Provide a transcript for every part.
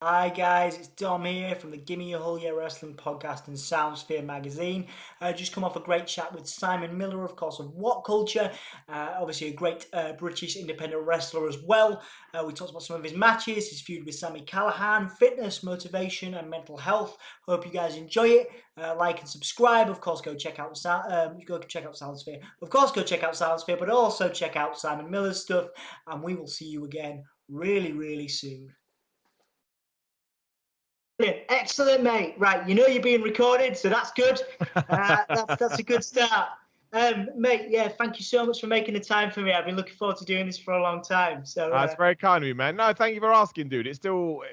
Hi guys, it's Dom here from the Gimme A Hull Yeah Wrestling Podcast and Soundsphere magazine. Just come off a great chat with Simon Miller, of course, of WhatCulture. Obviously a great British independent wrestler as well. We talked about some of his matches, his feud with Sami Callihan, fitness, motivation and mental health. Hope you guys enjoy it. Like and subscribe. Of course, go check out Soundsphere. Of course, go check out Soundsphere, but also check out Simon Miller's stuff. And we will see you again really, really soon. Excellent, mate. Right, you know you're being recorded, so that's good. That's a good start. Mate, yeah, thank you so much for making the time for me. I've been looking forward to doing this for a long time. So That's very kind of you, man. No, thank you for asking, dude. It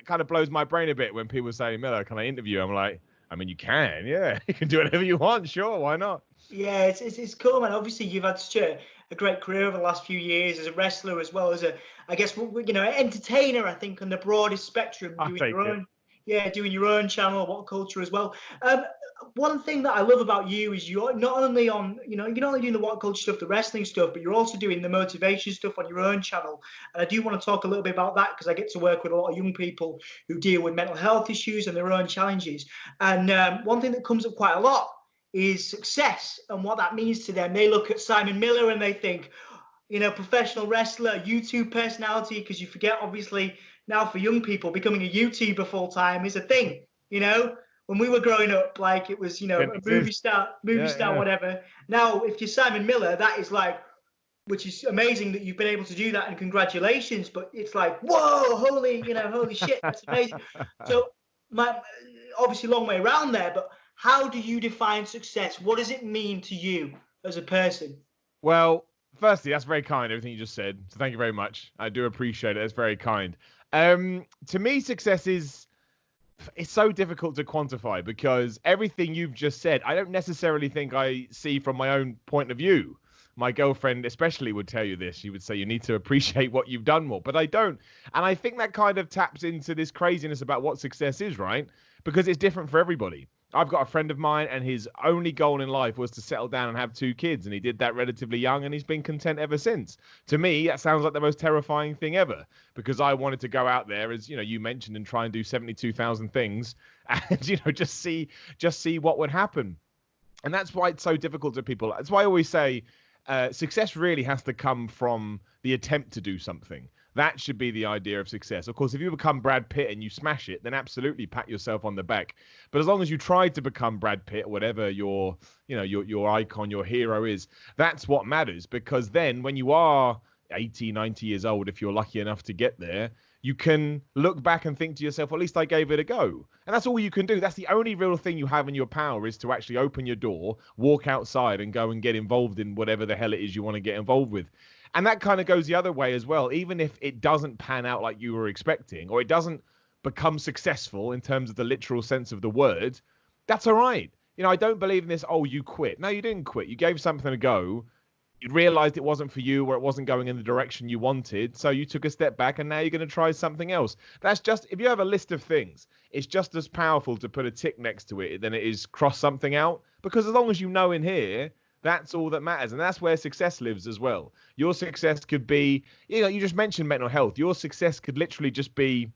kind of blows my brain a bit when people say, Miller, can I interview? I'm like, I mean, you can, yeah. You can do whatever you want, sure, why not? yeah, it's cool, man. Obviously, you've had such a great career over the last few years as a wrestler, as well as I guess, entertainer. I think on the broadest spectrum, I'll take it. doing your own channel, WhatCulture as well. One thing that I love about you is you're not only you're not only doing the WhatCulture stuff, the wrestling stuff, but you're also doing the motivation stuff on your own channel. And I do want to talk a little bit about that because I get to work with a lot of young people who deal with mental health issues and their own challenges. And one thing that comes up quite a lot is success and what that means to them. They look at Simon Miller and they think, professional wrestler, YouTube personality, because you forget, obviously, now for young people, becoming a YouTuber full time is a thing. When we were growing up, like it was, a movie star, whatever. Now, if you're Simon Miller, that is like, which is amazing that you've been able to do that, and congratulations. But it's like, whoa, holy shit, that's amazing. So, obviously, long way around there, but how do you define success? What does it mean to you as a person? Well, firstly, that's very kind, everything you just said. So thank you very much. I do appreciate it. It's very kind. To me, success it's so difficult to quantify because everything you've just said, I don't necessarily think I see from my own point of view. My girlfriend especially would tell you this. She would say you need to appreciate what you've done more, but I don't. And I think that kind of taps into this craziness about what success is, right? Because it's different for everybody. I've got a friend of mine, and his only goal in life was to settle down and have 2 kids, and he did that relatively young, and he's been content ever since. To me, that sounds like the most terrifying thing ever, because I wanted to go out there, as you mentioned, and try and do 72,000 things, and just see what would happen. And that's why it's so difficult to people. That's why I always say success really has to come from the attempt to do something. That should be the idea of success. Of course, if you become Brad Pitt and you smash it, then absolutely pat yourself on the back. But as long as you try to become Brad Pitt, whatever your icon, your hero is, that's what matters. Because then when you are 80, 90 years old, if you're lucky enough to get there, you can look back and think to yourself, well, at least I gave it a go. And that's all you can do. That's the only real thing you have in your power, is to actually open your door, walk outside and go and get involved in whatever the hell it is you want to get involved with. And that kind of goes the other way as well. Even if it doesn't pan out like you were expecting, or it doesn't become successful in terms of the literal sense of the word, that's all right. I don't believe in this, oh, you quit. No, you didn't quit. You gave something a go. You realized it wasn't for you, or it wasn't going in the direction you wanted. So you took a step back, and now you're going to try something else. That's just, if you have a list of things, it's just as powerful to put a tick next to it than it is cross something out. Because as long as you know in here, that's all that matters. And that's where success lives as well. Your success could be, you just mentioned mental health. Your success could literally just be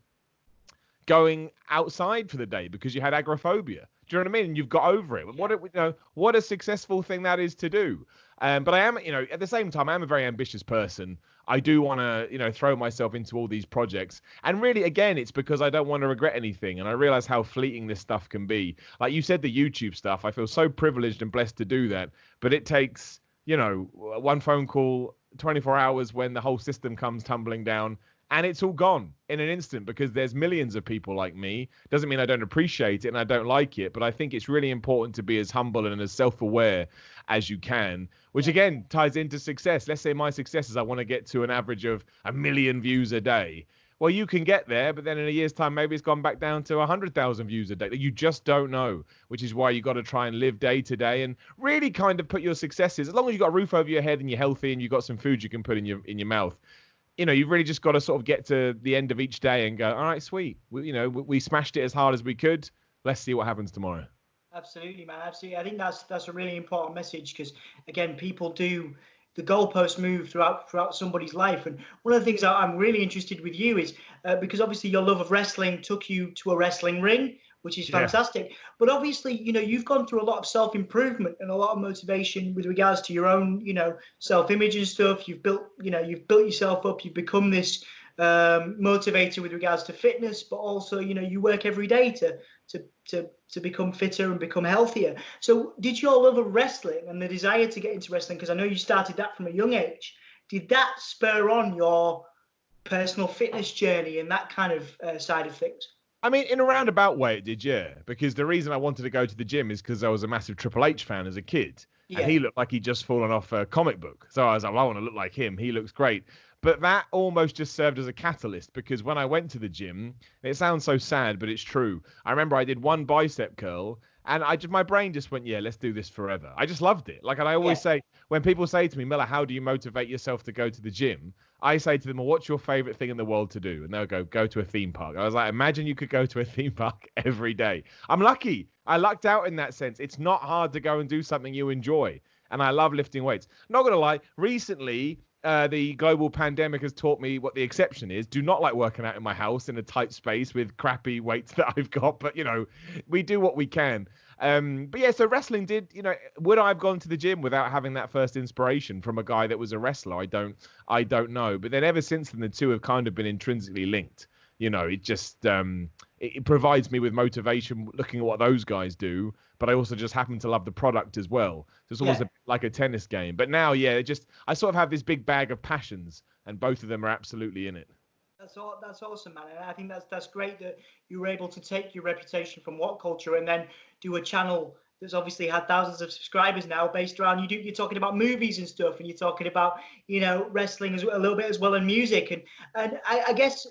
going outside for the day because you had agoraphobia. Do you know what I mean? And you've got over it. What a successful thing that is to do. But I am, at the same time, I am a very ambitious person. I do want to, throw myself into all these projects. And really, again, it's because I don't want to regret anything. And I realize how fleeting this stuff can be. Like you said, the YouTube stuff, I feel so privileged and blessed to do that. But it takes, one phone call, 24 hours when the whole system comes tumbling down. And it's all gone in an instant because there's millions of people like me. Doesn't mean I don't appreciate it and I don't like it, but I think it's really important to be as humble and as self-aware as you can, which again ties into success. Let's say my success is I want to get to an average of 1 million views a day. Well, you can get there, but then in a year's time, maybe it's gone back down to 100,000 views a day. You just don't know, which is why you got to try and live day to day and really kind of put your successes, as long as you've got a roof over your head and you're healthy and you've got some food you can put in your mouth. You've really just got to sort of get to the end of each day and go, all right, sweet. We smashed it as hard as we could. Let's see what happens tomorrow. Absolutely, man. Absolutely. I think that's a really important message because, again, people do, the goalposts move throughout somebody's life. And one of the things I'm really interested with you is because obviously your love of wrestling took you to a wrestling ring, which is fantastic. But obviously, you've gone through a lot of self-improvement and a lot of motivation with regards to your own, self-image and stuff. You've built yourself up. You've become this motivator with regards to fitness, but also, you work every day to become fitter and become healthier. So did your love of wrestling and the desire to get into wrestling, because I know you started that from a young age, did that spur on your personal fitness journey and that kind of side of things? I mean, in a roundabout way, it did, yeah. Because the reason I wanted to go to the gym is because I was a massive Triple H fan as a kid. Yeah. And he looked like he'd just fallen off a comic book. So I was like, well, I want to look like him. He looks great. But that almost just served as a catalyst, because when I went to the gym, it sounds so sad, but it's true. I remember I did one bicep curl, and my brain just went, yeah, let's do this forever. I just loved it. Like, and I always say, when people say to me, Miller, how do you motivate yourself to go to the gym? I say to them, well, what's your favorite thing in the world to do? And they'll go to a theme park. I was like, imagine you could go to a theme park every day. I'm lucky. I lucked out in that sense. It's not hard to go and do something you enjoy. And I love lifting weights. Not going to lie, recently, the global pandemic has taught me what the exception is. Do not like working out in my house in a tight space with crappy weights that I've got. But, we do what we can. But yeah, so wrestling did, would I have gone to the gym without having that first inspiration from a guy that was a wrestler? I don't know. But then ever since then, the two have kind of been intrinsically linked. It just, it provides me with motivation looking at what those guys do, but I also just happen to love the product as well. So it's almost like a tennis game. But now, I sort of have this big bag of passions, and both of them are absolutely in it. That's awesome, man. And I think that's great that you were able to take your reputation from WhatCulture and then do a channel that's obviously had thousands of subscribers now, based around you're talking about movies and stuff, and you're talking about wrestling as a little bit as well, and music, and I guess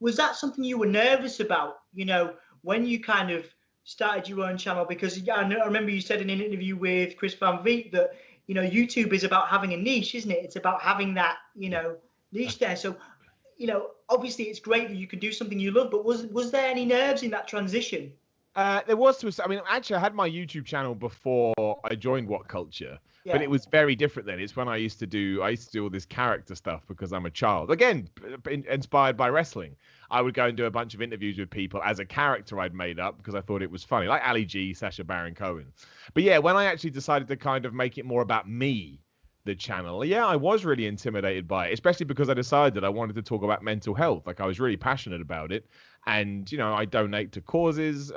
was that something you were nervous about when you kind of started your own channel? Because I remember you said in an interview with Chris Van Vliet that YouTube is about having a niche, isn't it? It's about having that niche there. So obviously it's great that you can do something you love, but was there any nerves in that transition? There was. Actually, I had my YouTube channel before I joined WhatCulture, but it was very different then. It's when I used to do all this character stuff because I'm a child. Again, inspired by wrestling. I would go and do a bunch of interviews with people as a character I'd made up because I thought it was funny, like Ali G, Sacha Baron Cohen. But yeah, when I actually decided to kind of make it more about me, the channel, I was really intimidated by it, especially because I decided I wanted to talk about mental health. Like, I was really passionate about it, and I donate to causes,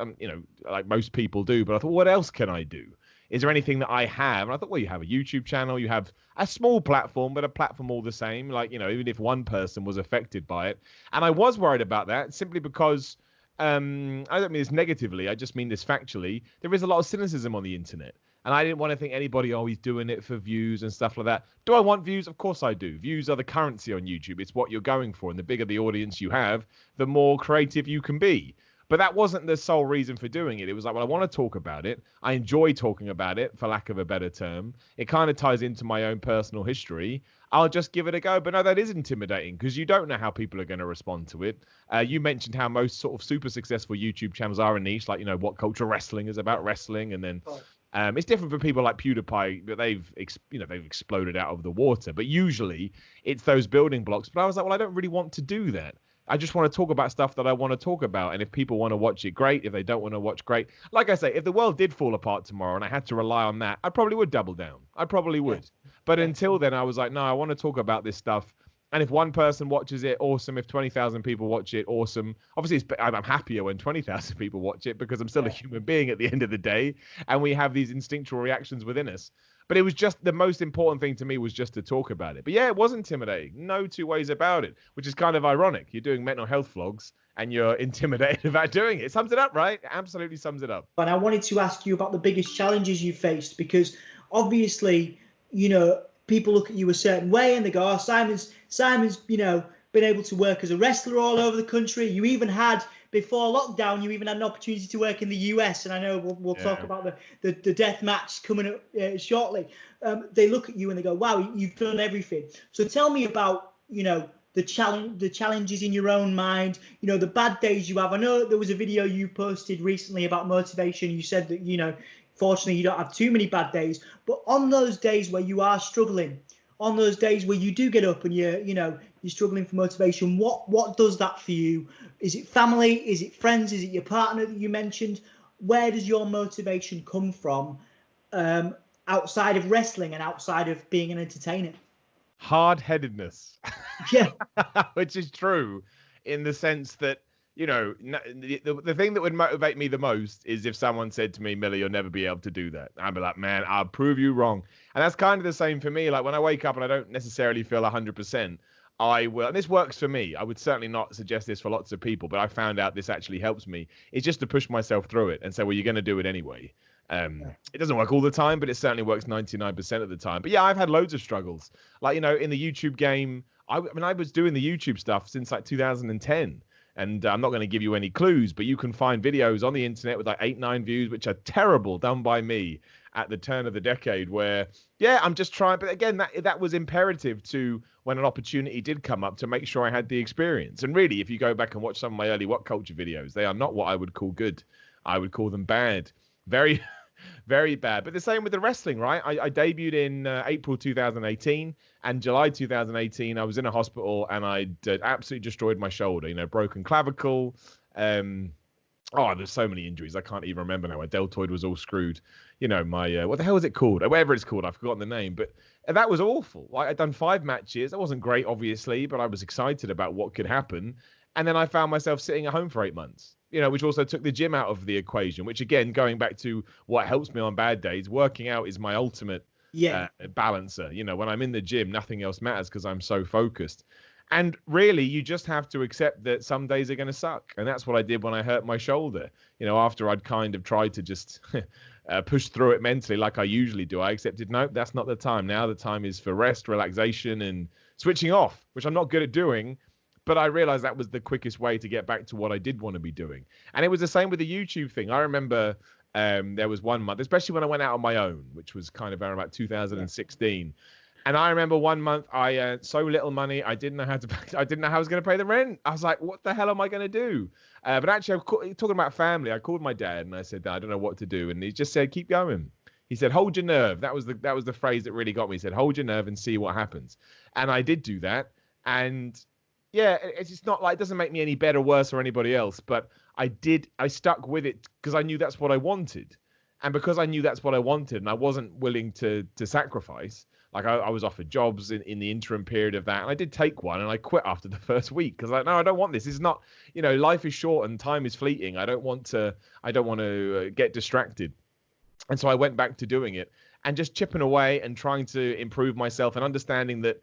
like most people do. But I thought, what else can I do? Is there anything that I have? And I thought, well, you have a YouTube channel, you have a small platform, but a platform all the same. Like, even if one person was affected by it, and I was worried about that simply because I don't mean this negatively, I just mean this factually. There is a lot of cynicism on the internet. And I didn't want to think anybody always doing it for views and stuff like that. Do I want views? Of course I do. Views are the currency on YouTube. It's what you're going for. And the bigger the audience you have, the more creative you can be. But that wasn't the sole reason for doing it. It was like, well, I want to talk about it. I enjoy talking about it, for lack of a better term. It kind of ties into my own personal history. I'll just give it a go. But no, that is intimidating because you don't know how people are going to respond to it. You mentioned how most sort of super successful YouTube channels are a niche, like, WhatCulture Wrestling is about wrestling. And then it's different for people like PewDiePie, but they've exploded out of the water. But usually it's those building blocks. But I was like, well, I don't really want to do that. I just want to talk about stuff that I want to talk about. And if people want to watch it, great. If they don't want to watch, great. Like I say, if the world did fall apart tomorrow and I had to rely on that, I probably would double down. I probably would. But until then, I was like, no, I want to talk about this stuff. And if one person watches it, awesome. If 20,000 people watch it, awesome. Obviously, I'm happier when 20,000 people watch it because I'm still a human being at the end of the day. And we have these instinctual reactions within us. But it was just the most important thing to me was just to talk about it. But yeah, it was intimidating. No two ways about it, which is kind of ironic. You're doing mental health vlogs and you're intimidated about doing it. It sums it up, right? It absolutely sums it up. And I wanted to ask you about the biggest challenges you faced, because obviously, people look at you a certain way and they go, oh, Simon's, been able to work as a wrestler all over the country. You even had, before lockdown, you even had an opportunity to work in the US. And I know we'll talk about the death match coming up shortly. They look at you and they go, wow, you've done everything. So tell me about, the challenges in your own mind, the bad days you have. I know there was a video you posted recently about motivation. You said that, fortunately, you don't have too many bad days. But on those days where you are struggling, on those days where you do get up and you're struggling for motivation, what does that for you? Is it family? Is it friends? Is it your partner that you mentioned? Where does your motivation come from, outside of wrestling and outside of being an entertainer? Hard-headedness. Yeah. Which is true in the sense that, the thing that would motivate me the most is if someone said to me, Miller, you'll never be able to do that. I'd be like, man, I'll prove you wrong. And that's kind of the same for me. Like when I wake up and I don't necessarily feel 100%, I will, and this works for me. I would certainly not suggest this for lots of people, but I found out this actually helps me. It's just to push myself through it and say, well, you're going to do it anyway. It doesn't work all the time, but it certainly works 99% of the time. But yeah, I've had loads of struggles. Like, in the YouTube game, I was doing the YouTube stuff since like 2010. And I'm not going to give you any clues, but you can find videos on the internet with like 8-9 views, which are terrible, done by me at the turn of the decade, where, yeah, I'm just trying. But again, that was imperative to when an opportunity did come up to make sure I had the experience. And really, if you go back and watch some of my early WhatCulture videos, they are not what I would call good. I would call them bad. Very, very bad. But the same with the wrestling, right? I debuted in April 2018, and July 2018, I was in a hospital and I'd absolutely destroyed my shoulder, broken clavicle. There's so many injuries. I can't even remember now. My deltoid was all screwed. My, what the hell is it called? Whatever it's called, I've forgotten the name. But that was awful. Like, I'd done 5 matches. That wasn't great, obviously, but I was excited about what could happen. And then I found myself sitting at home for 8 months. Which also took the gym out of the equation, which again, going back to what helps me on bad days, working out is my ultimate balancer. When I'm in the gym, nothing else matters because I'm so focused. And really, you just have to accept that some days are going to suck. And that's what I did when I hurt my shoulder. After I'd kind of tried to just push through it mentally like I usually do, I accepted, nope, that's not the time. Now the time is for rest, relaxation, and switching off, which I'm not good at doing. But I realized that was the quickest way to get back to what I did want to be doing. And it was the same with the YouTube thing. I remember there was one month, especially when I went out on my own, which was kind of around about 2016. And I remember one month I earned so little money, I didn't know how I was going to pay the rent. I was like, what the hell am I going to do? But actually, talking about family, I called my dad and I said, I don't know what to do. And he just said, keep going. He said, hold your nerve. That was the phrase that really got me. He said, hold your nerve and see what happens. And I did do that. And yeah, it's not like, it doesn't make me any better, worse, or anybody else, but I stuck with it because I knew that's what I wanted. And because I knew that's what I wanted and I wasn't willing to sacrifice, like I was offered jobs in the interim period of that. And I did take one and I quit after the first week because no, I don't want this. It's not, life is short and time is fleeting. I don't want to get distracted. And so I went back to doing it and just chipping away and trying to improve myself and understanding that,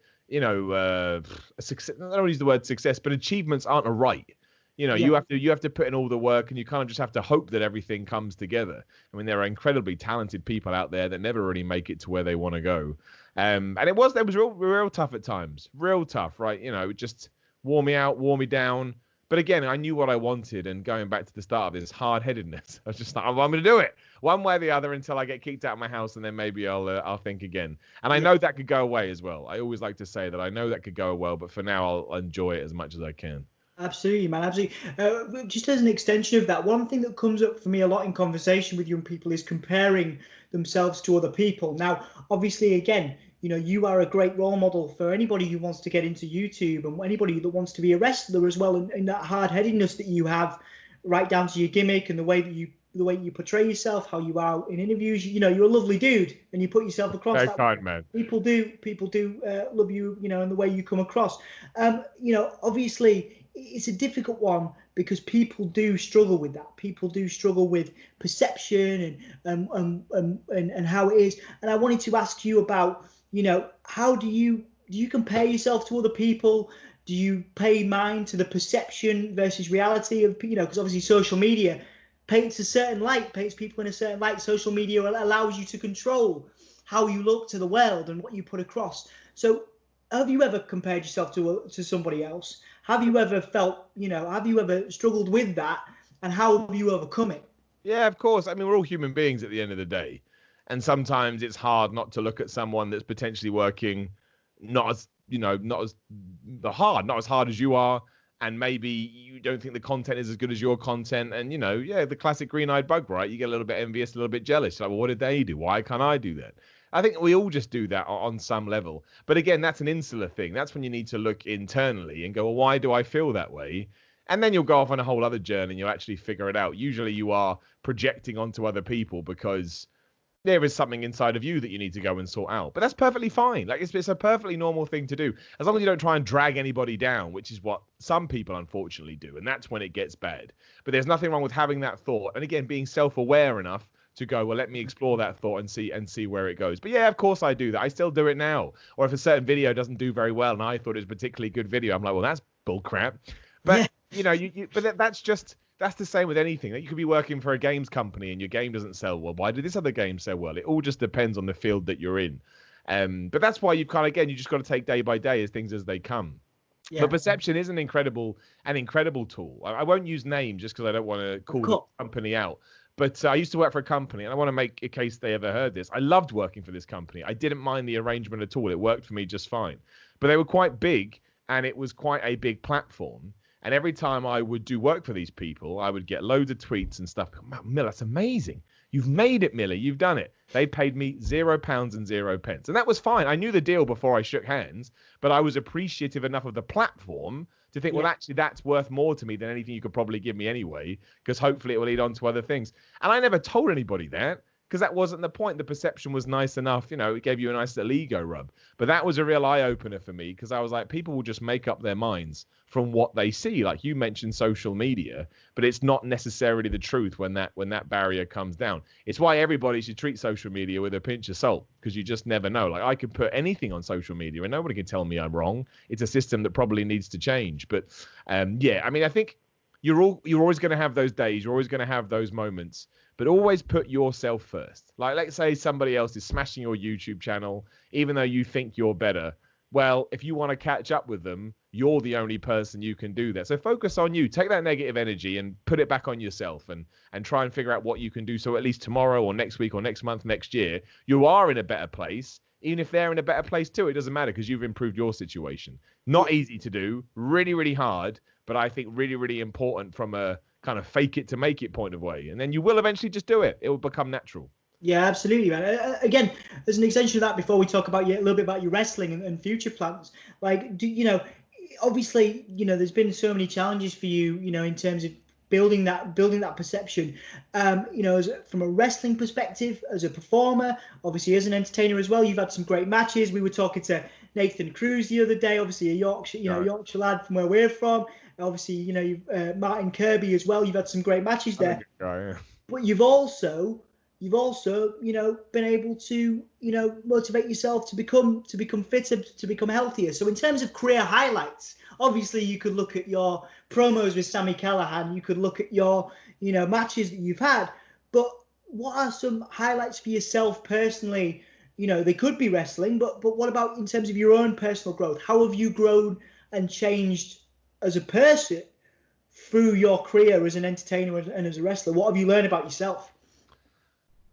success, I don't use the word success, but achievements aren't a right. You have to put in all the work and you kind of just have to hope that everything comes together. I mean, there are incredibly talented people out there that never really make it to where they want to go. And it was real tough at times, real tough, right? It just wore me out, wore me down. But again, I knew what I wanted, and going back to the start of this hard-headedness, I was just like, I'm going to do it one way or the other until I get kicked out of my house, and then maybe I'll think again. And I know that could go away as well. I always like to say that I know that could go well, but for now, I'll enjoy it as much as I can. Absolutely, man. Absolutely. Just as an extension of that, one thing that comes up for me a lot in conversation with young people is comparing themselves to other people. Now, obviously, again, you are a great role model for anybody who wants to get into YouTube and anybody that wants to be a wrestler as well. And that hard-headedness that you have, right down to your gimmick and the way you portray yourself, how you are in interviews. You're a lovely dude, and you put yourself across. Very kind, man. People do love you, and the way you come across. Obviously, it's a difficult one because people do struggle with that. People do struggle with perception and how it is. And I wanted to ask you about, how do you compare yourself to other people? Do you pay mind to the perception versus reality of, because obviously social media paints people in a certain light. Social media allows you to control how you look to the world and what you put across. So have you ever compared yourself to somebody else? Have you ever felt, have you ever struggled with that, and how have you overcome it? Yeah, of course. I mean, we're all human beings at the end of the day. And sometimes it's hard not to look at someone that's potentially working not as hard as you are. And maybe you don't think the content is as good as your content. And, the classic green-eyed bug, right? You get a little bit envious, a little bit jealous. Like, well, what did they do? Why can't I do that? I think we all just do that on some level. But again, that's an insular thing. That's when you need to look internally and go, well, why do I feel that way? And then you'll go off on a whole other journey and you'll actually figure it out. Usually you are projecting onto other people because there is something inside of you that you need to go and sort out. But that's perfectly fine. Like it's a perfectly normal thing to do. As long as you don't try and drag anybody down, which is what some people unfortunately do. And that's when it gets bad. But there's nothing wrong with having that thought. And again, being self-aware enough to go, well, let me explore that thought and see where it goes. But yeah, of course I do that. I still do it now. Or if a certain video doesn't do very well and I thought it was a particularly good video, I'm like, well, that's bull crap. But you know, but that's the same with anything. That you could be working for a games company and your game doesn't sell well. Why did this other game sell well? It all just depends on the field that you're in. But that's why you just got to take day by day as things as they come. Yeah. But perception is an incredible tool. I won't use names just because I don't want to call the company out. But I used to work for a company, and I want to make a case they ever heard this. I loved working for this company. I didn't mind the arrangement at all. It worked for me just fine. But they were quite big, and it was quite a big platform. And every time I would do work for these people, I would get loads of tweets and stuff. Miller, that's amazing. You've made it, Miller. You've done it. They paid me £0 and 0 pence. And that was fine. I knew the deal before I shook hands, but I was appreciative enough of the platform to think, well, actually, that's worth more to me than anything you could probably give me anyway, because hopefully it will lead on to other things. And I never told anybody that, because that wasn't the point. The perception was nice enough. You know, it gave you a nice little ego rub. But that was a real eye-opener for me, because I was like, people will just make up their minds from what they see. Like you mentioned social media, but it's not necessarily the truth when that barrier comes down. It's why everybody should treat social media with a pinch of salt, because you just never know. Like I could put anything on social media and nobody can tell me I'm wrong. It's a system that probably needs to change. But yeah, I mean, I think you're always going to have those days. You're always going to have those moments, but always put yourself first. Like, let's say somebody else is smashing your YouTube channel, even though you think you're better. Well, if you want to catch up with them, you're the only person you can do that. So focus on you. Take that negative energy and put it back on yourself and try and figure out what you can do. So at least tomorrow or next week or next month, next year, you are in a better place. Even if they're in a better place too, it doesn't matter because you've improved your situation. Not easy to do, really, really hard, but I think really, really important from a kind of fake it to make it point of way. And then you will eventually just do it. It will become natural. Yeah, absolutely, man. Again, as an extension of that, before we talk about a little bit about your wrestling and future plans, like, obviously, there's been so many challenges for you, in terms of building that perception, from a wrestling perspective, as a performer, obviously as an entertainer as well. You've had some great matches. We were talking to Nathan Cruz the other day, obviously a Yorkshire, Yorkshire lad from where we're from. Obviously, you've Martin Kirby as well. You've had some great matches there. But you've also been able to, motivate yourself to become fitter, to become healthier. So in terms of career highlights, obviously you could look at your promos with Sami Callihan, you could look at your, matches that you've had, but what are some highlights for yourself personally? They could be wrestling, but what about in terms of your own personal growth? How have you grown and changed as a person through your career as an entertainer and as a wrestler? What have you learned about yourself?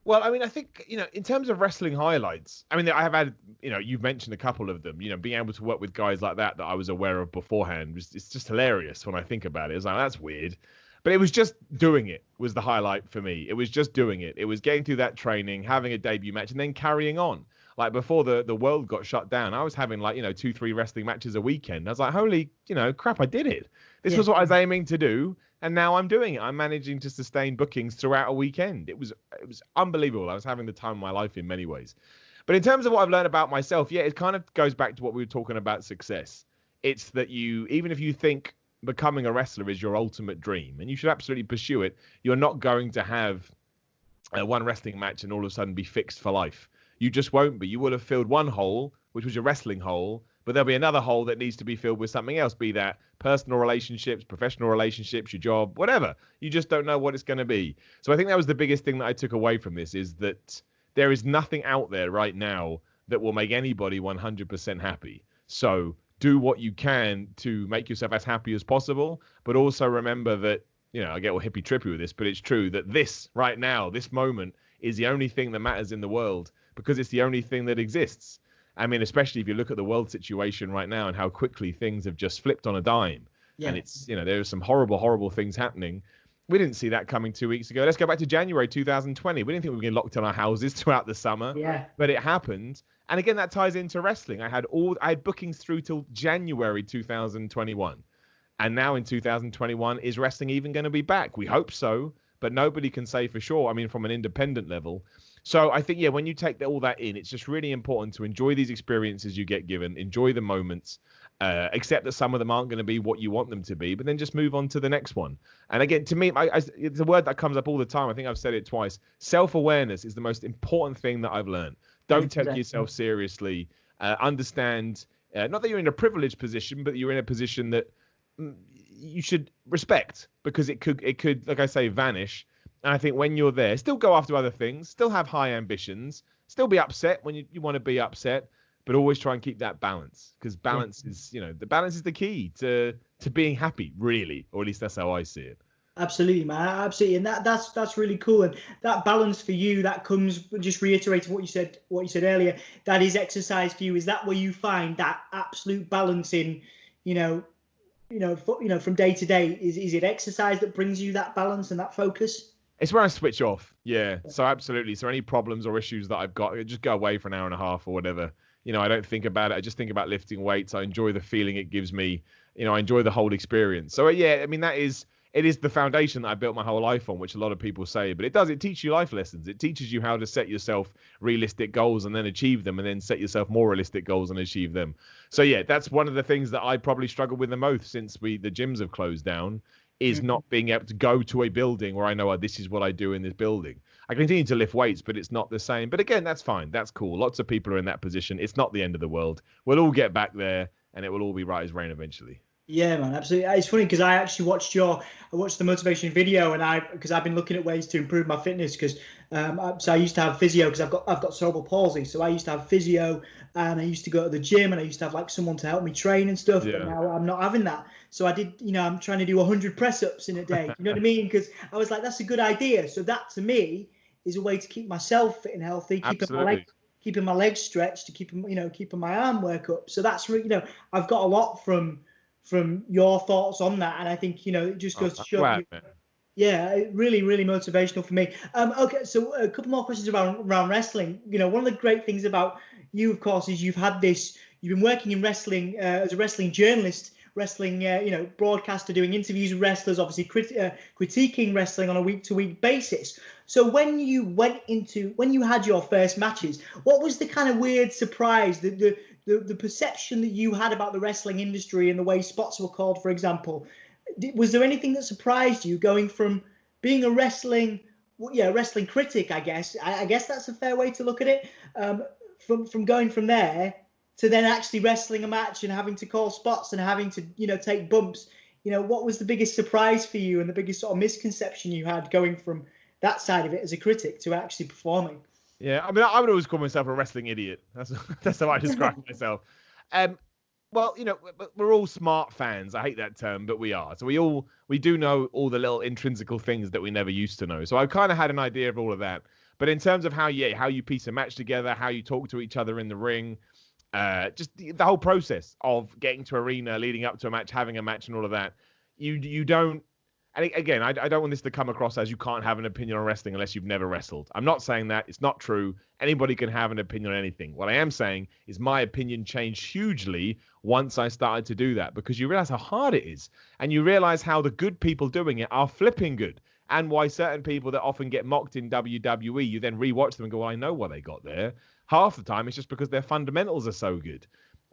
Well, I mean, I think, in terms of wrestling highlights, I mean, I have had, you've mentioned a couple of them, being able to work with guys like that I was aware of beforehand. It's just hilarious when I think about it. It's like, that's weird. But it was just doing it was the highlight for me. It was just doing it. It was getting through that training, having a debut match, and then carrying on. Like before the world got shut down, I was having 2-3 wrestling matches a weekend. I was like, holy, crap, I did it. This was what I was aiming to do. And now I'm doing it. I'm managing to sustain bookings throughout a weekend. It was unbelievable. I was having the time of my life in many ways. But in terms of what I've learned about myself, it kind of goes back to what we were talking about success. It's that even if you think becoming a wrestler is your ultimate dream, and you should absolutely pursue it, you're not going to have one wrestling match and all of a sudden be fixed for life. You just won't be. You will have filled one hole, which was your wrestling hole, but there'll be another hole that needs to be filled with something else, be that personal relationships, professional relationships, your job, whatever. You just don't know what it's going to be. So I think that was the biggest thing that I took away from this, is that there is nothing out there right now that will make anybody 100% happy. So do what you can to make yourself as happy as possible, but also remember that, I get all hippie trippy with this, but it's true that this right now, this moment is the only thing that matters in the world, because it's the only thing that exists. I mean, especially if you look at the world situation right now and how quickly things have just flipped on a dime. Yeah. And it's, there are some horrible, horrible things happening. We didn't see that coming 2 weeks ago. Let's go back to January 2020. We didn't think we were going to get locked in our houses throughout the summer, Yeah. but it happened. And again, that ties into wrestling. I had bookings through till January 2021. And now in 2021, is wrestling even going to be back? We hope so, but nobody can say for sure. I mean, from an independent level. So I think, yeah, when you take all that in, it's just really important to enjoy these experiences you get given, enjoy the moments, accept that some of them aren't going to be what you want them to be, but then just move on to the next one. And again, to me, it's a word that comes up all the time. I think I've said it twice. Self-awareness is the most important thing that I've learned. Don't take yourself seriously. Understand, not that you're in a privileged position, but you're in a position that you should respect, because it could, like I say, vanish. And I think when you're there, still go after other things, still have high ambitions, still be upset when you want to be upset, but always try and keep that balance, because balance is, the balance is the key to being happy, really, or at least that's how I see it. Absolutely, man. Absolutely. And that's really cool. And that balance for you, that comes, just reiterating what you said earlier, that is exercise for you. Is that where you find that absolute balance in, from day to day? Is it exercise that brings you that balance and that focus? It's where I switch off. Yeah. So absolutely. So any problems or issues that I've got, I just go away for an hour and a half or whatever. I don't think about it. I just think about lifting weights. I enjoy the feeling it gives me. I enjoy the whole experience. So yeah, I mean, it is the foundation that I built my whole life on, which a lot of people say, but it teaches you life lessons. It teaches you how to set yourself realistic goals and then achieve them, and then set yourself more realistic goals and achieve them. So yeah, that's one of the things that I probably struggle with the most since the gyms have closed down, is not being able to go to a building where I know, this is what I do in this building. I continue to lift weights, but it's not the same. But again, that's fine. That's cool. Lots of people are in that position. It's not the end of the world. We'll all get back there, and it will all be right as rain eventually. Yeah, man, absolutely. It's funny because I actually watched the motivation video, and because I've been looking at ways to improve my fitness, because so I used to have physio, because I've got cerebral palsy. So I used to have physio, and I used to go to the gym, and I used to have like someone to help me train and stuff. Yeah. But now I'm not having that. So I did, I'm trying to do 100 press ups in a day. You know what I mean? Because I was like, that's a good idea. So that to me is a way to keep myself fit and healthy, keeping my legs stretched, to keeping my arm work up. So that's really, I've got a lot from your thoughts on that, and I think it just goes to show you. Yeah, really, really motivational for me. Okay, so a couple more questions around wrestling. One of the great things about you, of course, is you've been working in wrestling as a wrestling journalist, wrestling broadcaster, doing interviews with wrestlers, obviously critiquing wrestling on a week-to-week basis. So when you had your first matches, what was the kind of weird surprise, the perception that you had about the wrestling industry and the way spots were called, for example? Was there anything that surprised you, going from being a wrestling critic, I guess that's a fair way to look at it, from going from there to then actually wrestling a match and having to call spots and having to, take bumps? What was the biggest surprise for you and the biggest sort of misconception you had going from that side of it as a critic to actually performing? Yeah, I mean, I would always call myself a wrestling idiot. That's how I describe myself. Well, we're all smart fans. I hate that term, but we are. So we do know all the little intrinsical things that we never used to know. So I kind of had an idea of all of that. But in terms of how you piece a match together, how you talk to each other in the ring, just the whole process of getting to arena, leading up to a match, having a match, and all of that, you don't. And again, I don't want this to come across as you can't have an opinion on wrestling unless you've never wrestled. I'm not saying that. It's not true. Anybody can have an opinion on anything. What I am saying is my opinion changed hugely once I started to do that, because you realize how hard it is, and you realize how the good people doing it are flipping good, and why certain people that often get mocked in WWE, you then rewatch them and go, well, I know why they got there. Half the time, it's just because their fundamentals are so good.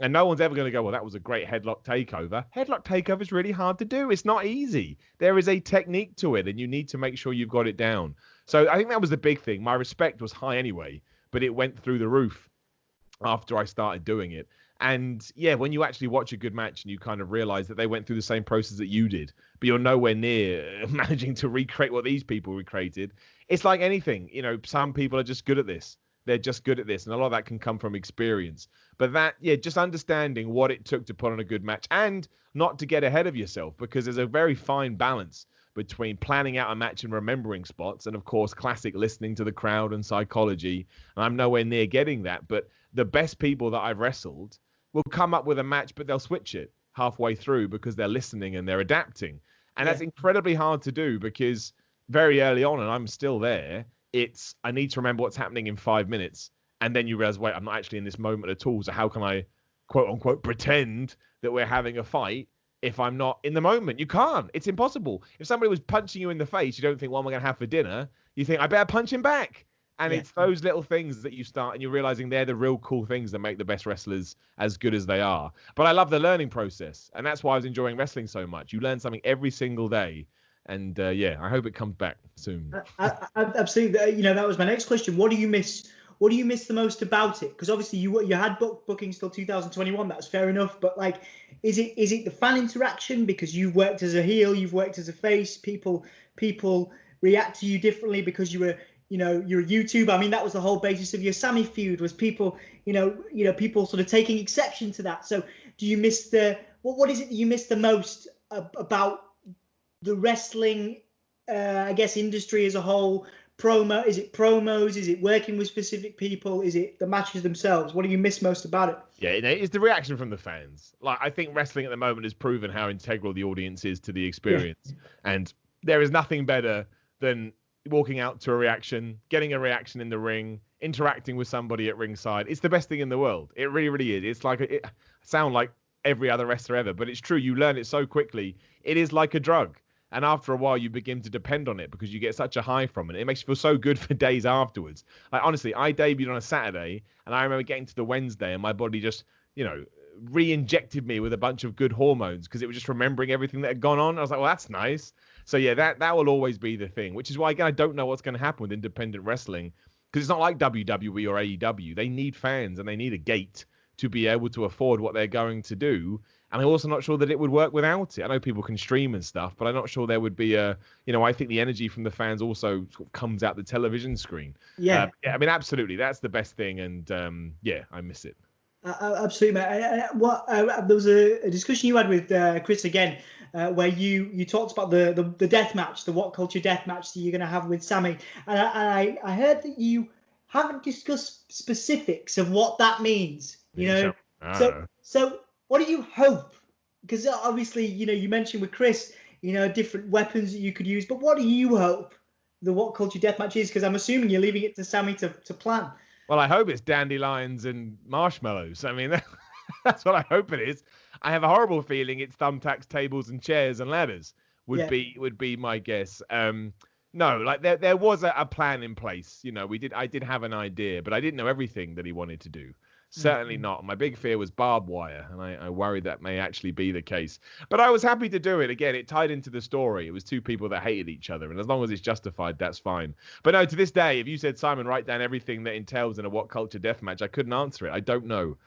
And no one's ever going to go, well, that was a great headlock takeover. Headlock takeover is really hard to do. It's not easy. There is a technique to it, and you need to make sure you've got it down. So I think that was the big thing. My respect was high anyway, but it went through the roof after I started doing it. And yeah, when you actually watch a good match and you kind of realize that they went through the same process that you did, but you're nowhere near managing to recreate what these people recreated. It's like anything, some people are just good at this. They're just good at this. And a lot of that can come from experience. But just understanding what it took to put on a good match, and not to get ahead of yourself, because there's a very fine balance between planning out a match and remembering spots, and of course, classic listening to the crowd and psychology. And I'm nowhere near getting that. But the best people that I've wrestled will come up with a match, but they'll switch it halfway through because they're listening and they're adapting. And that's incredibly hard to do because very early on, and I'm still there, I need to remember what's happening in 5 minutes. And then you realize, wait, I'm not actually in this moment at all. So how can I, quote unquote, pretend that we're having a fight if I'm not in the moment? You can't. It's impossible. If somebody was punching you in the face, you don't think, what am I going to have for dinner? You think, I better punch him back. And it's those little things that you start and you're realizing they're the real cool things that make the best wrestlers as good as they are. But I love the learning process. And that's why I was enjoying wrestling so much. You learn something every single day. And I hope it comes back soon. Absolutely. That was my next question. What do you miss? What do you miss the most about it? Because obviously you had bookings till 2021. That's fair enough. But like, is it the fan interaction? Because you've worked as a heel, you've worked as a face. People react to you differently because you're a YouTuber. I mean, that was the whole basis of your Sami feud, was people, people sort of taking exception to that. So do you miss what is it that you miss the most about the wrestling, I guess, industry as a whole? Is it promos? Is it working with specific people? Is it the matches themselves? What do you miss most about it? Yeah, it's the reaction from the fans. Like, I think wrestling at the moment has proven how integral the audience is to the experience. And there is nothing better than walking out to a reaction, getting a reaction in the ring, interacting with somebody at ringside. It's the best thing in the world. It really, really is. It's like, it sound like every other wrestler ever, but it's true. You learn it so quickly. It is like a drug. And after a while, you begin to depend on it because you get such a high from it. It makes you feel so good for days afterwards. Like, honestly, I debuted on a Saturday, and I remember getting to the Wednesday, and my body just, re-injected me with a bunch of good hormones because it was just remembering everything that had gone on. I was like, well, that's nice. So, yeah, that will always be the thing, which is why, again, I don't know what's going to happen with independent wrestling because it's not like WWE or AEW. They need fans, and they need a gate to be able to afford what they're going to do. And I'm also not sure that it would work without it. I know people can stream and stuff, but I'm not sure there would be I think the energy from the fans also sort of comes out the television screen. Yeah. I mean, absolutely. That's the best thing. And I miss it. Absolutely, mate. There was a discussion you had with Chris again, where you talked about the death match, the WhatCulture Deathmatch that you're going to have with Sami. And I heard that you haven't discussed specifics of what that means. So what do you hope? Because obviously, you mentioned with Chris, different weapons that you could use. But what do you hope the WhatCulture Deathmatch is? Because I'm assuming you're leaving it to Sami to plan. Well, I hope it's dandelions and marshmallows. I mean, that's what I hope it is. I have a horrible feeling it's thumbtacks, tables, and chairs and ladders would be my guess. No, like there was a plan in place. I did have an idea, but I didn't know everything that he wanted to do. Certainly not. My big fear was barbed wire, and I worry that may actually be the case. But I was happy to do it. Again, it tied into the story. It was two people that hated each other, and as long as it's justified, that's fine. But no, to this day, if you said, Simon, write down everything that entails in a WhatCulture Deathmatch, I couldn't answer it. I don't know.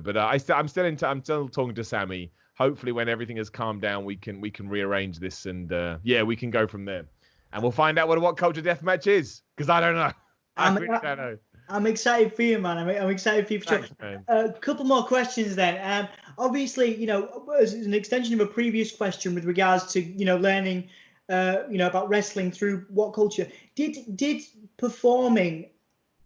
But I'm still talking to Sami. Hopefully, when everything has calmed down, we can rearrange this, and we can go from there. And we'll find out what a WhatCulture Deathmatch is, because I don't know. I really don't know. I'm excited for you, man. I'm excited for you. Thanks, a couple more questions then. Obviously, as an extension of a previous question with regards to, learning, about wrestling through WhatCulture, did performing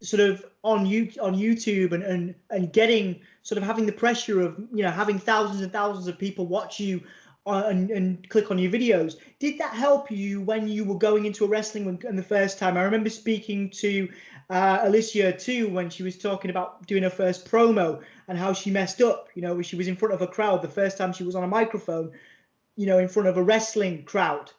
sort of on YouTube and getting sort of having the pressure of, having thousands and thousands of people watch you and click on your videos, did that help you when you were going into a wrestling ring the first time? I remember speaking to Alicia too when she was talking about doing her first promo and how she messed up, when she was in front of a crowd the first time she was on a microphone, in front of a wrestling crowd,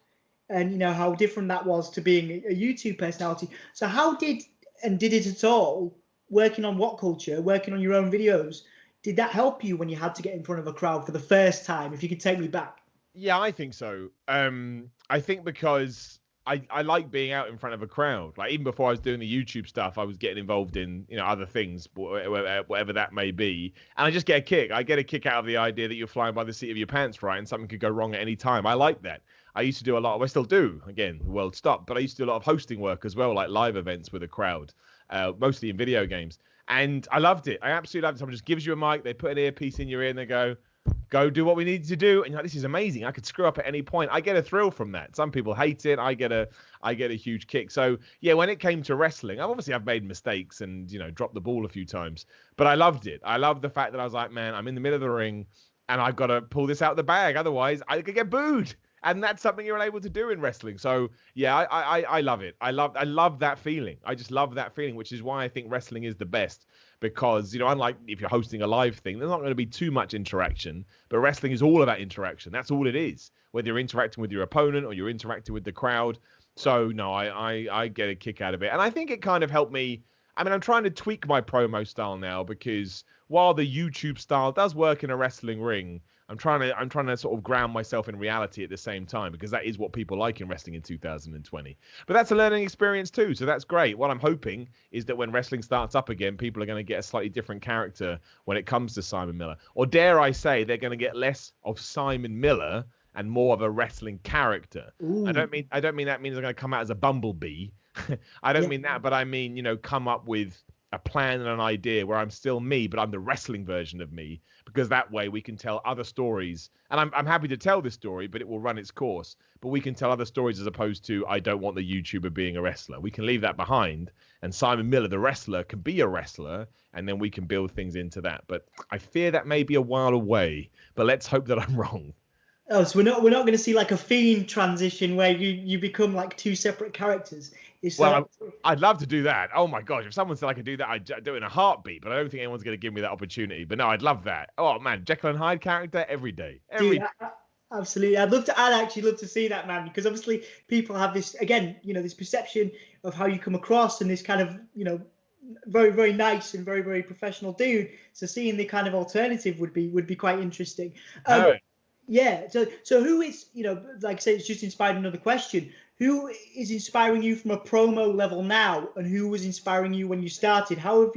and how different that was to being a YouTube personality. So how did it at all, working on WhatCulture, working on your own videos, did that help you when you had to get in front of a crowd for the first time? If you could take me back. Yeah, I think so. I think because I like being out in front of a crowd. Like, even before I was doing the YouTube stuff, I was getting involved in, other things, whatever that may be. And I just get a kick. I get a kick out of the idea that you're flying by the seat of your pants, right? And something could go wrong at any time. I like that. I used to do I still do. Again, the world stopped. But I used to do a lot of hosting work as well, like live events with a crowd, mostly in video games. And I loved it. I absolutely loved it. Someone just gives you a mic, they put an earpiece in your ear, and they go do what we need to do. And you're like, this is amazing. I could screw up at any point. I get a thrill from that. Some people hate it. I get a huge kick. So yeah, when it came to wrestling, I've made mistakes and, dropped the ball a few times, but I loved it. I loved the fact that I was like, man, I'm in the middle of the ring and I've got to pull this out of the bag. Otherwise I could get booed. And that's something you're able to do in wrestling. So yeah, I love it. I love that feeling. I just love that feeling, which is why I think wrestling is the best. Because, you know, unlike if you're hosting a live thing, there's not going to be too much interaction. But wrestling is all about interaction. That's all it is. Whether you're interacting with your opponent or you're interacting with the crowd. So no, I get a kick out of it. And I think it kind of helped me. I mean, I'm trying to tweak my promo style now because while the YouTube style does work in a wrestling ring, I'm trying to sort of ground myself in reality at the same time, because that is what people like in wrestling in 2020. But that's a learning experience too, so that's great. What I'm hoping is that when wrestling starts up again, people are going to get a slightly different character when it comes to Simon Miller. Or dare I say, they're going to get less of Simon Miller and more of a wrestling character. Ooh. I don't mean that means they're going to come out as a bumblebee. I don't mean that, but I mean, you know, come up with a plan and an idea where I'm still me, but I'm the wrestling version of me, because that way we can tell other stories. And I'm happy to tell this story, but it will run its course. But we can tell other stories as opposed to, I don't want the YouTuber being a wrestler. We can leave that behind. And Simon Miller, the wrestler, can be a wrestler, and then we can build things into that. But I fear that may be a while away, but let's hope that I'm wrong. Oh, so we're not going to see like a Fiend transition where you become like two separate characters. Well, I'd love to do that. Oh my gosh, if someone said I could do that, I'd do it in a heartbeat. But I don't think anyone's going to give me that opportunity. But no, I'd love that. Oh man, Jekyll and Hyde character every day. Dude, absolutely. I'd actually love to see that, man, because obviously people have this, again, you know, this perception of how you come across and this kind of, you know, very, very nice and very, very professional dude. So seeing the kind of alternative would be quite interesting. Yeah. So who is, you know, like I said, it's just inspired another question. Who is inspiring you from a promo level now, and who was inspiring you when you started? How have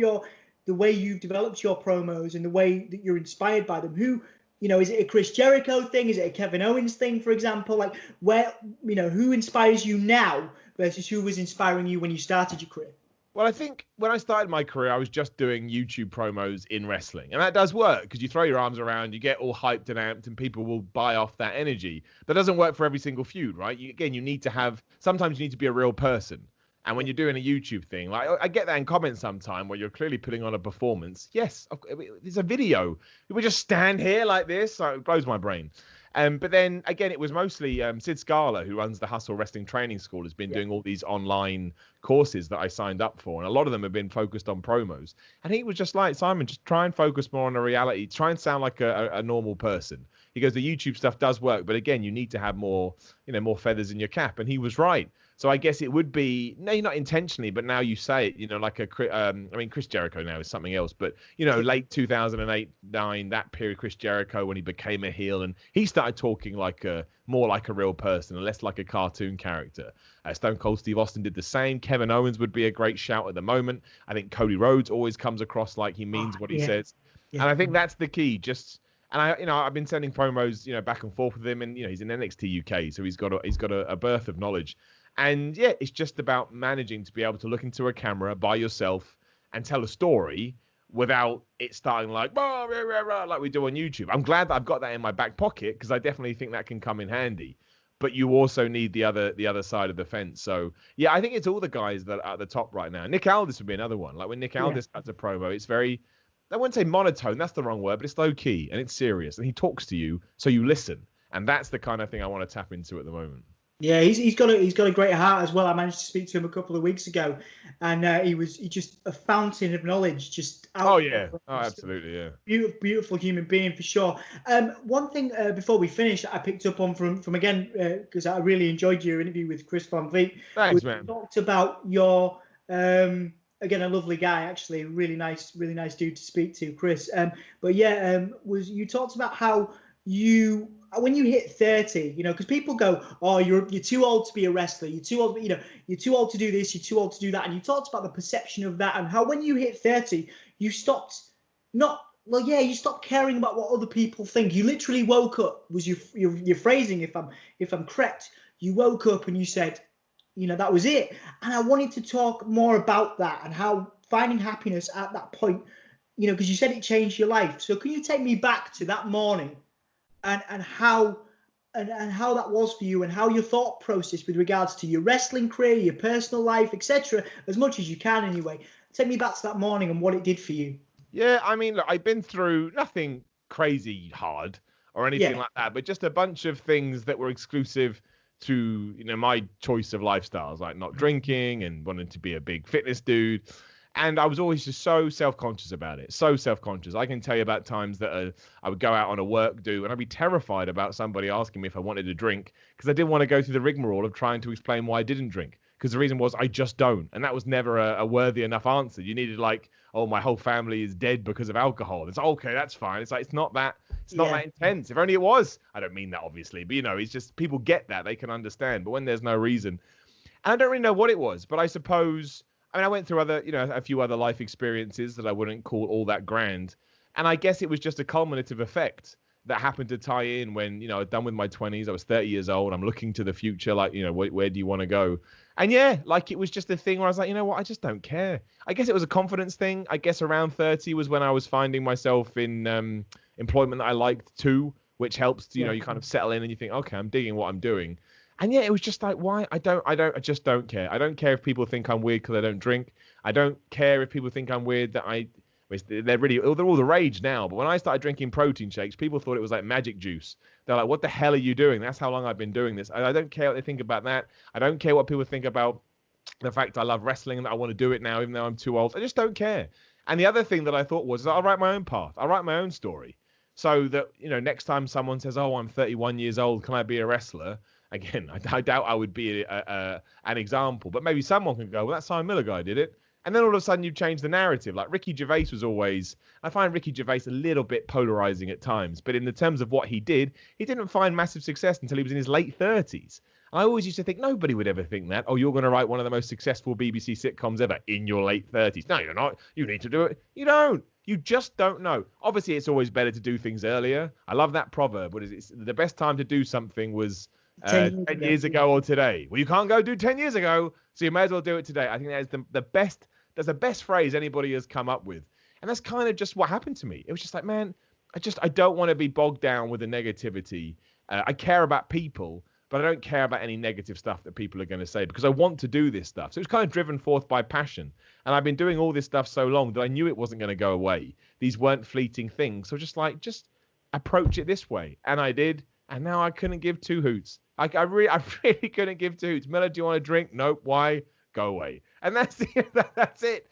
the way you've developed your promos and the way that you're inspired by them? Who, you know, is it a Chris Jericho thing? Is it a Kevin Owens thing, for example? Like, where, you know, who inspires you now versus who was inspiring you when you started your career? Well, I think when I started my career, I was just doing YouTube promos in wrestling. And that does work because you throw your arms around, you get all hyped and amped, and people will buy off that energy. That doesn't work for every single feud, right? You need to have, sometimes you need to be a real person. And when you're doing a YouTube thing, like I get that in comments sometime where you're clearly putting on a performance. Yes, there's a video. We just stand here like this. So it blows my brain. But then again, it was mostly Sid Scala, who runs the Hustle Wrestling Training School, has been doing all these online courses that I signed up for. And a lot of them have been focused on promos. And he was just like, Simon, just try and focus more on the reality. Try and sound like a normal person. He goes, the YouTube stuff does work. But again, you need to have more, you know, more feathers in your cap. And he was right. So I guess it would be, no, not intentionally, but now you say it, you know, like I mean, Chris Jericho now is something else, but, you know, late 2008, 9, that period, Chris Jericho, when he became a heel, and he started talking like more like a real person and less like a cartoon character. Stone Cold Steve Austin did the same. Kevin Owens would be a great shout at the moment. I think Cody Rhodes always comes across like he means what he says. Yeah. And I think that's the key. And I've been sending promos, you know, back and forth with him, and, you know, he's in NXT UK, so he's got a birth of knowledge. And yeah, it's just about managing to be able to look into a camera by yourself and tell a story without it starting like, rah, rah, rah, rah, like we do on YouTube. I'm glad that I've got that in my back pocket, because I definitely think that can come in handy. But you also need the other side of the fence. So yeah, I think it's all the guys that are at the top right now. Nick Aldis would be another one. Like when Nick Aldis cuts a promo, it's very, I wouldn't say monotone, that's the wrong word, but it's low key and it's serious. And he talks to you, so you listen. And that's the kind of thing I want to tap into at the moment. Yeah, he's got a great heart as well. I managed to speak to him a couple of weeks ago, and he's just a fountain of knowledge. Just absolutely, yeah. Beautiful human being for sure. One thing before we finish, I picked up on from again because I really enjoyed your interview with Chris Van Vliet. Thanks, man. Talked about your again, a lovely guy, actually, really nice dude to speak to, Chris. But yeah, you talked about how when you hit 30, you know, because people go, oh, you're too old to be a wrestler. You're too old, you know, you're too old to do this. You're too old to do that. And you talked about the perception of that and how when you hit 30, you stopped you stopped caring about what other people think. You literally woke up, was your phrasing, if I'm correct. You woke up and you said, you know, that was it. And I wanted to talk more about that and how finding happiness at that point, you know, because you said it changed your life. So can you take me back to that morning? And how that was for you, and how your thought process with regards to your wrestling career, your personal life, etc., as much as you can anyway. Take me back to that morning and what it did for you. Yeah, I mean, look, I've been through nothing crazy hard or anything like that, but just a bunch of things that were exclusive to, you know, my choice of lifestyles, like not drinking and wanting to be a big fitness dude. And I was always just so self-conscious about it. So self-conscious. I can tell you about times that I would go out on a work do and I'd be terrified about somebody asking me if I wanted a drink because I didn't want to go through the rigmarole of trying to explain why I didn't drink. Because the reason was I just don't. And that was never a worthy enough answer. You needed like, oh, my whole family is dead because of alcohol. It's okay, that's fine. It's like, it's not that intense. If only it was. I don't mean that, obviously. But, you know, it's just people get that. They can understand. But when there's no reason. And I don't really know what it was. But I suppose, I mean, I went through other, you know, a few other life experiences that I wouldn't call all that grand. And I guess it was just a culminative effect that happened to tie in when, you know, I'd done with my 20s. I was 30 years old. I'm looking to the future. Like, you know, where do you want to go? And yeah, like it was just a thing where I was like, you know what? I just don't care. I guess it was a confidence thing. I guess around 30 was when I was finding myself in employment that I liked too, which helps to, you know, you kind of settle in and you think, okay, I'm digging what I'm doing. And yeah, it was just like, why? I just don't care. I don't care if people think I'm weird because I don't drink. I don't care if people think I'm weird that they're all the rage now. But when I started drinking protein shakes, people thought it was like magic juice. They're like, what the hell are you doing? That's how long I've been doing this. I don't care what they think about that. I don't care what people think about the fact I love wrestling and that I want to do it now, even though I'm too old. I just don't care. And the other thing that I thought was I'll write my own path. I'll write my own story. So that, you know, next time someone says, oh, I'm 31 years old, can I be a wrestler? Again, I doubt I would be an example, but maybe someone can go, well, that Simon Miller guy did it. And then all of a sudden you change the narrative. Like Ricky Gervais was always, I find Ricky Gervais a little bit polarizing at times, but in the terms of what he didn't find massive success until he was in his late 30s. And I always used to think nobody would ever think that. Oh, you're going to write one of the most successful BBC sitcoms ever in your late 30s. No, you're not. You need to do it. You don't. You just don't know. Obviously, it's always better to do things earlier. I love that proverb. What is it? The best time to do something was 10 years ago or today. Well, you can't go do 10 years ago, so you may as well do it today. I think that is that's the best phrase anybody has come up with. And that's kind of just what happened to me. It was just like, man, I don't want to be bogged down with the negativity. I care about people, but I don't care about any negative stuff that people are going to say because I want to do this stuff. So it's kind of driven forth by passion. And I've been doing all this stuff so long that I knew it wasn't going to go away. These weren't fleeting things. So just approach it this way. And I did. And now I couldn't give two hoots. I really couldn't give two hoots. Miller, do you want a drink? Nope. Why? Go away. And that's it.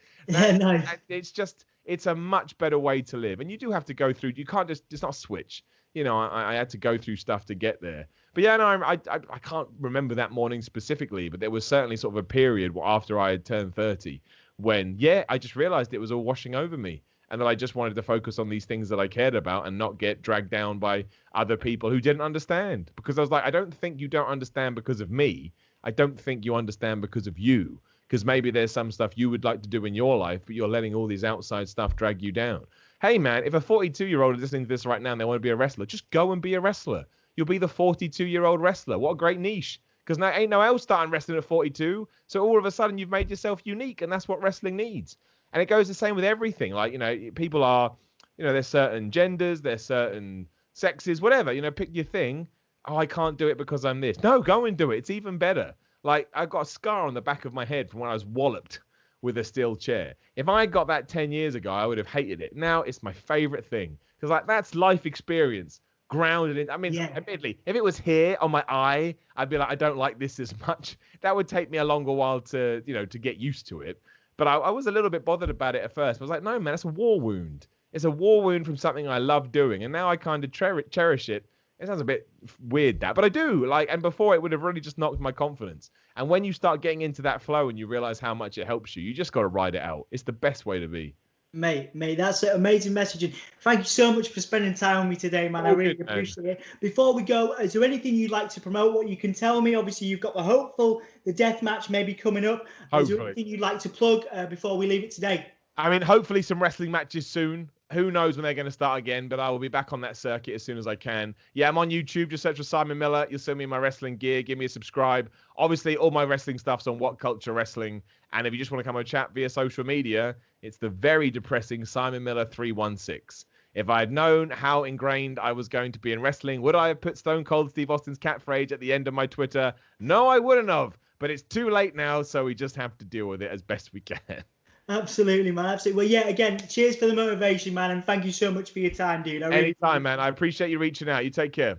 It's a much better way to live. And you do have to go through. You can't it's not a switch. You know, I had to go through stuff to get there. But yeah, no, I can't remember that morning specifically, but there was certainly sort of a period after I had turned 30 when, yeah, I just realized it was all washing over me. And that I just wanted to focus on these things that I cared about and not get dragged down by other people who didn't understand. Because I was like, I don't think you don't understand because of me. I don't think you understand because of you. Because maybe there's some stuff you would like to do in your life, but you're letting all these outside stuff drag you down. Hey, man, if a 42-year-old is listening to this right now and they want to be a wrestler, just go and be a wrestler. You'll be the 42-year-old wrestler. What a great niche. Because now ain't no else starting wrestling at 42. So all of a sudden you've made yourself unique, and that's what wrestling needs. And it goes the same with everything. Like, you know, people are, you know, there's certain genders, there's certain sexes, whatever, you know, pick your thing. Oh, I can't do it because I'm this. No, go and do it. It's even better. Like, I've got a scar on the back of my head from when I was walloped with a steel chair. If I got that 10 years ago, I would have hated it. Now it's my favorite thing because, like, that's life experience grounded in. I mean, admittedly, if it was here on my eye, I'd be like, I don't like this as much. That would take me a longer while to, you know, to get used to it. But I was a little bit bothered about it at first. I was like, no, man, it's a war wound. It's a war wound from something I love doing. And now I kind of cherish it. It sounds a bit weird, that, but I do. Like, and before it would have really just knocked my confidence. And when you start getting into that flow and you realize how much it helps you, you just got to ride it out. It's the best way to be. Mate, that's an amazing message. And thank you so much for spending time with me today, man. I really appreciate it. Before we go, is there anything you'd like to promote? What you can tell me? Obviously, you've got the death match maybe coming up. Hopefully. Is there anything you'd like to plug before we leave it today? I mean, hopefully some wrestling matches soon. Who knows when they're going to start again, but I will be back on that circuit as soon as I can. Yeah, I'm on YouTube. Just search for Simon Miller. You'll see me in my wrestling gear. Give me a subscribe. Obviously, all my wrestling stuff's on What Culture Wrestling. And if you just want to come and chat via social media, it's the very depressing Simon Miller 316. If I had known how ingrained I was going to be in wrestling, would I have put Stone Cold Steve Austin's catchphrase at the end of my Twitter? No, I wouldn't have. But it's too late now, so we just have to deal with it as best we can. Absolutely, man. Absolutely. Well, yeah, again, cheers for the motivation, man. And thank you so much for your time, dude. I really Anytime, man. I appreciate you reaching out. You take care.